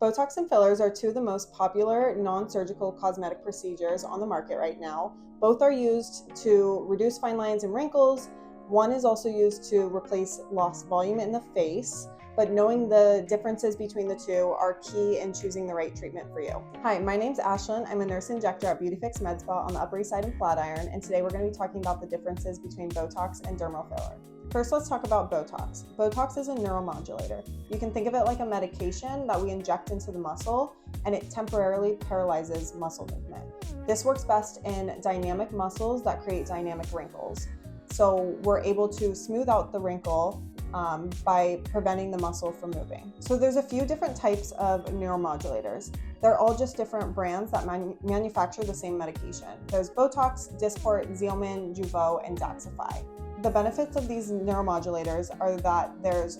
Botox and fillers are two of the most popular non-surgical cosmetic procedures on the market right now. Both are used to reduce fine lines and wrinkles. One is also used to replace lost volume in the face, but knowing the differences between the two are key in choosing the right treatment for you. Hi, my name's Ashlin. I'm a nurse injector at BeautyFix MedSpa on the Upper East Side in Flatiron, and today we're going to be talking about the differences between Botox and dermal filler. First, let's talk about Botox. Botox is a neuromodulator. You can think of it like a medication that we inject into the muscle, and it temporarily paralyzes muscle movement. This works best in dynamic muscles that create dynamic wrinkles. So we're able to smooth out the wrinkle by preventing the muscle from moving. So there's a few different types of neuromodulators. They're all just different brands that manufacture the same medication. There's Botox, Dysport, Xeomin, Jeuveau, and Daxxify. The benefits of these neuromodulators are that there's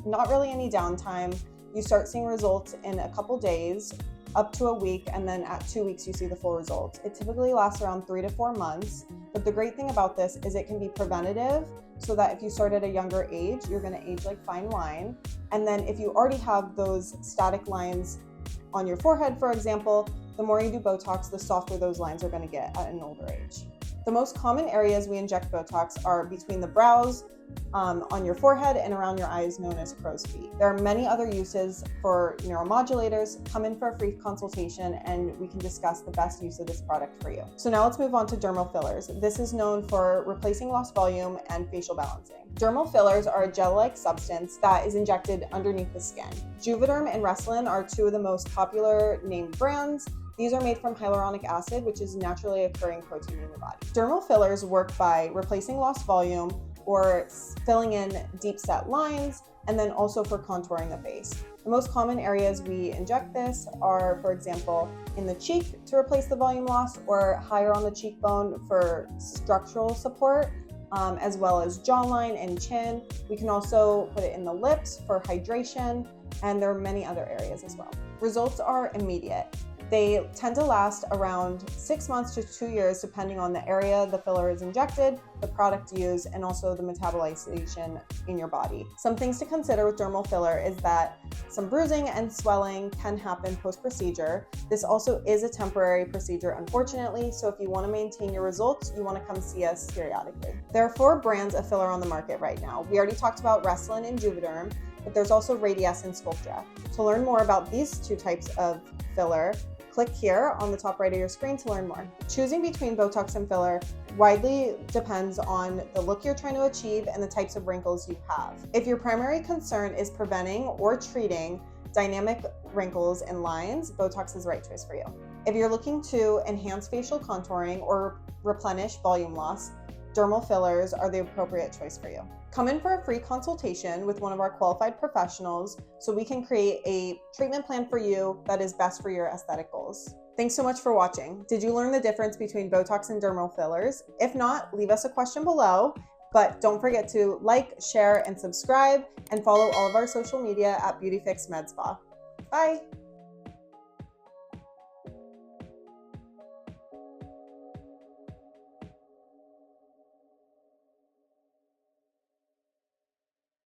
not really any downtime. You start seeing results in a couple days, up to a week, and then at 2 weeks you see the full results. It typically lasts around 3 to 4 months, but the great thing about this is it can be preventative, so that if you start at a younger age, you're gonna age like fine wine. And then if you already have those static lines on your forehead, for example, the more you do Botox, the softer those lines are gonna get at an older age. The most common areas we inject Botox are between the brows, on your forehead, and around your eyes, known as crow's feet. There are many other uses for neuromodulators. Come in for a free consultation and we can discuss the best use of this product for you. So now let's move on to dermal fillers. This is known for replacing lost volume and facial balancing. Dermal fillers are a gel-like substance that is injected underneath the skin. Juvederm and Restylane are two of the most popular named brands. These are made from hyaluronic acid, which is naturally occurring protein in your body. Dermal fillers work by replacing lost volume or filling in deep set lines, and then also for contouring the face. The most common areas we inject this are, for example, in the cheek to replace the volume loss, or higher on the cheekbone for structural support, as well as jawline and chin. We can also put it in the lips for hydration, and there are many other areas as well. Results are immediate. They tend to last around 6 months to 2 years, depending on the area the filler is injected, the product used, and also the metabolization in your body. Some things to consider with dermal filler is that some bruising and swelling can happen post-procedure. This also is a temporary procedure, unfortunately, so if you want to maintain your results, you want to come see us periodically. There are 4 brands of filler on the market right now. We already talked about Restylane and Juvederm, but there's also Radiesse and Sculptra. To learn more about these 2 types of filler, click here on the top right of your screen to learn more. Choosing between Botox and filler widely depends on the look you're trying to achieve and the types of wrinkles you have. If your primary concern is preventing or treating dynamic wrinkles and lines, Botox is the right choice for you. If you're looking to enhance facial contouring or replenish volume loss, dermal fillers are the appropriate choice for you. Come in for a free consultation with one of our qualified professionals so we can create a treatment plan for you that is best for your aesthetic goals. Thanks so much for watching. Did you learn the difference between Botox and dermal fillers? If not, leave us a question below, but don't forget to like, share, and subscribe, and follow all of our social media at BeautyFix MedSpa. Bye!